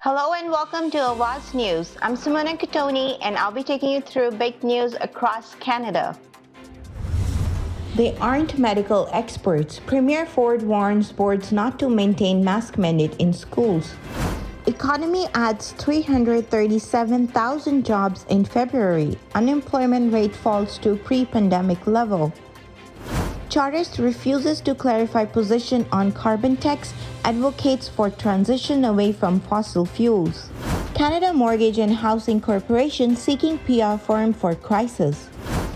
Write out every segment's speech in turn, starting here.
Hello and welcome to Awaz News. I'm Simona Katoni and I'll be taking you through big news across Canada. They aren't medical experts. Premier Ford warns boards not to maintain mask mandate in schools. Economy adds 337,000 jobs in February. Unemployment rate falls to pre-pandemic level. Chartist refuses to clarify position on carbon tax, advocates for transition away from fossil fuels. Canada Mortgage and Housing Corporation seeking PR firm for crisis.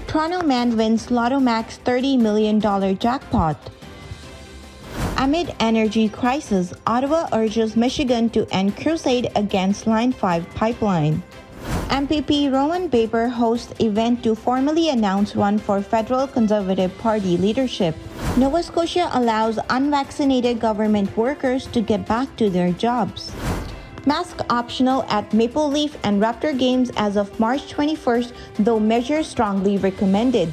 Toronto man wins Lotto Max $30 million jackpot. Amid energy crisis, Ottawa urges Michigan to end crusade against Line 5 pipeline. MPP Rowan Baber hosts event to formally announce run for federal Conservative Party leadership. Nova Scotia allows unvaccinated government workers to get back to their jobs. Mask optional at Maple Leaf and Raptor games as of March 21st, though measures strongly recommended.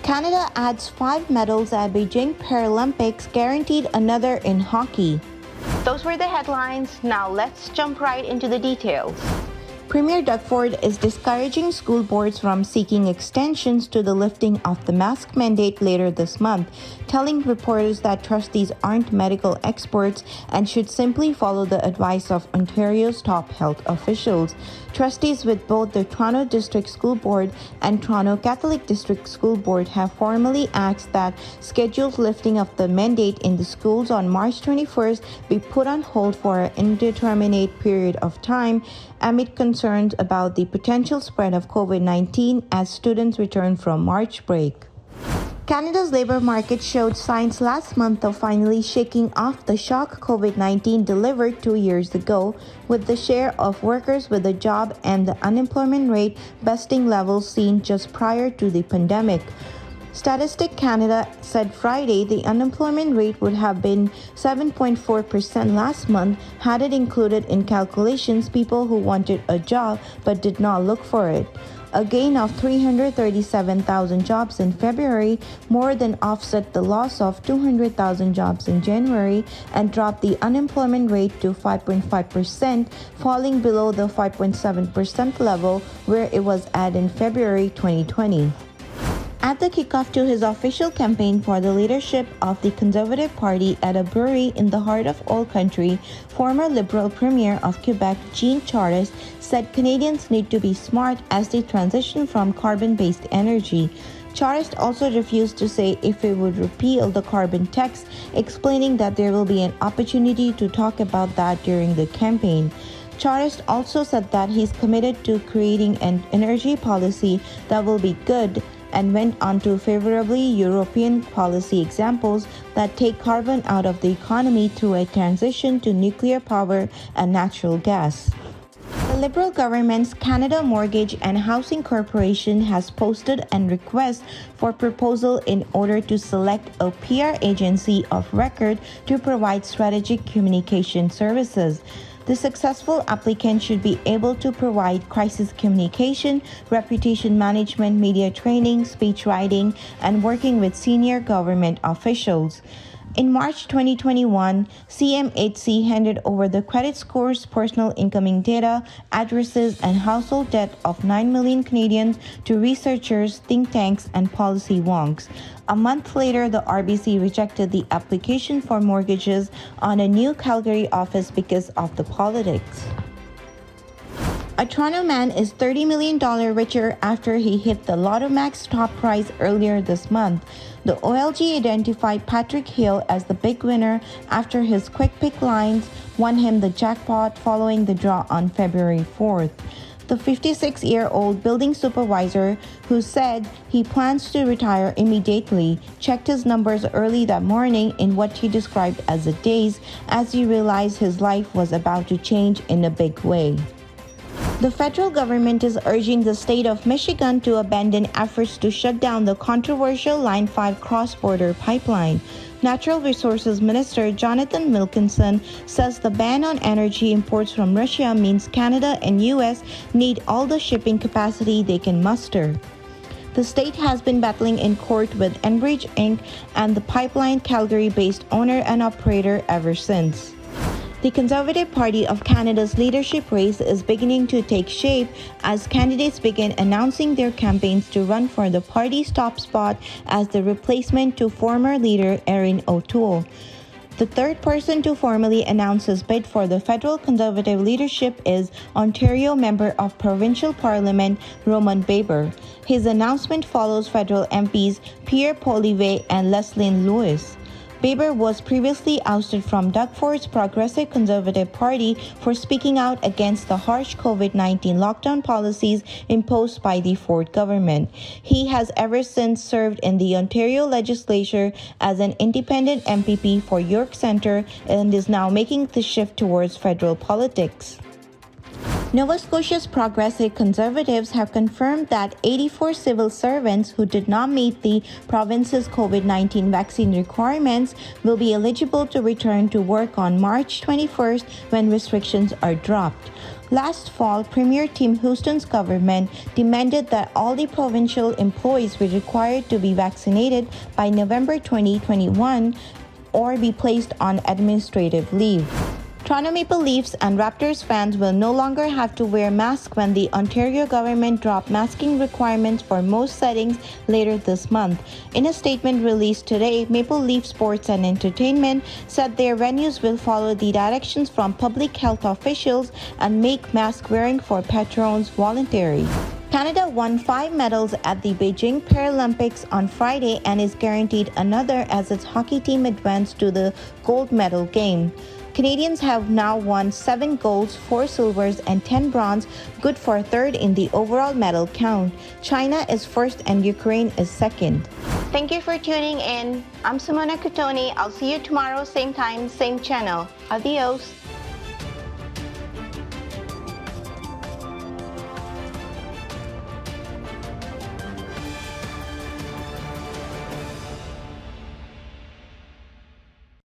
Canada adds 5 medals at Beijing Paralympics, guaranteed another in hockey. Those were the headlines. Now let's jump right into the details. Premier Doug Ford is discouraging school boards from seeking extensions to the lifting of the mask mandate later this month, telling reporters that trustees aren't medical experts and should simply follow the advice of Ontario's top health officials. Trustees with both the Toronto District School Board and Toronto Catholic District School Board have formally asked that scheduled lifting of the mandate in the schools on March 21st be put on hold for an indeterminate period of time amid concerns about the potential spread of COVID-19 as students return from March break. Canada's labour market showed signs last month of finally shaking off the shock COVID-19 delivered 2 years ago, with the share of workers with a job and the unemployment rate besting levels seen just prior to the pandemic. Statistic Canada said Friday the unemployment rate would have been 7.4% last month had it included in calculations people who wanted a job but did not look for it. A gain of 337,000 jobs in February more than offset the loss of 200,000 jobs in January and dropped the unemployment rate to 5.5%, falling below the 5.7% level where it was at in February 2020. At the kickoff to his official campaign for the leadership of the Conservative Party at a brewery in the heart of old country, former Liberal Premier of Quebec, Jean Charest, said Canadians need to be smart as they transition from carbon-based energy. Charest also refused to say if it would repeal the carbon tax, explaining that there will be an opportunity to talk about that during the campaign. Charest also said that he's committed to creating an energy policy that will be good, and went on to favorably European policy examples that take carbon out of the economy through a transition to nuclear power and natural gas. The Liberal government's Canada Mortgage and Housing Corporation has posted a request for proposal in order to select a PR agency of record to provide strategic communication services. The successful applicant should be able to provide crisis communication, reputation management, media training, speech writing, and working with senior government officials. In March 2021, CMHC handed over the credit scores, personal incoming data, addresses, and household debt of 9 million Canadians to researchers, think tanks, and policy wonks. A month later, the RBC rejected the application for mortgages on a new Calgary office because of the politics. A Toronto man is $30 million richer after he hit the Lotto Max top prize earlier this month. The OLG identified Patrick Hill as the big winner after his quick pick lines won him the jackpot following the draw on February 4th. The 56-year-old building supervisor, who said he plans to retire immediately, checked his numbers early that morning in what he described as a daze as he realized his life was about to change in a big way. The federal government is urging the state of Michigan to abandon efforts to shut down the controversial Line 5 cross-border pipeline. Natural Resources Minister Jonathan Wilkinson says the ban on energy imports from Russia means Canada and US need all the shipping capacity they can muster. The state has been battling in court with Enbridge Inc. and the pipeline Calgary-based owner and operator ever since. The Conservative Party of Canada's leadership race is beginning to take shape as candidates begin announcing their campaigns to run for the party's top spot as the replacement to former leader Erin O'Toole. The third person to formally announce his bid for the federal Conservative leadership is Ontario Member of Provincial Parliament Roman Baber. His announcement follows federal MPs Pierre Poilievre and Leslyn Lewis. Baber was previously ousted from Doug Ford's Progressive Conservative Party for speaking out against the harsh COVID-19 lockdown policies imposed by the Ford government. He has ever since served in the Ontario legislature as an independent MPP for York Centre and is now making the shift towards federal politics. Nova Scotia's Progressive Conservatives have confirmed that 84 civil servants who did not meet the province's COVID-19 vaccine requirements will be eligible to return to work on March 21st when restrictions are dropped. Last fall, Premier Tim Houston's government demanded that all the provincial employees be required to be vaccinated by November 2021 or be placed on administrative leave. Toronto Maple Leafs and Raptors fans will no longer have to wear masks when the Ontario government dropped masking requirements for most settings later this month. In a statement released today, Maple Leaf Sports and Entertainment said their venues will follow the directions from public health officials and make mask wearing for patrons voluntary. Canada won 5 medals at the Beijing Paralympics on Friday and is guaranteed another as its hockey team advanced to the gold medal game. Canadians have now won 7 golds, 4 silvers, and 10 bronze, good for third in the overall medal count. China is first and Ukraine is second. Thank you for tuning in. I'm Simona Cotoni. I'll see you tomorrow, same time, same channel. Adios.